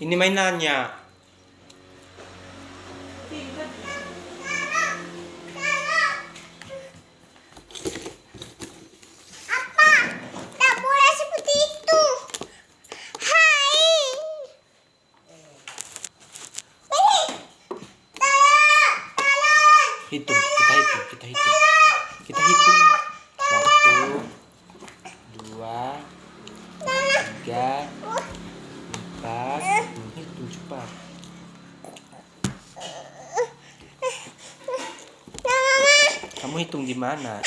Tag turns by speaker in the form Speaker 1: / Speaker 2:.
Speaker 1: Ini mainannya.
Speaker 2: Apa? Tak boleh seperti itu. Hai. Tolong.
Speaker 1: Hitung, kita hitung. Kita hitung. 1, 2, 3, 4. Hitung cepat. Kamu hitung di mana?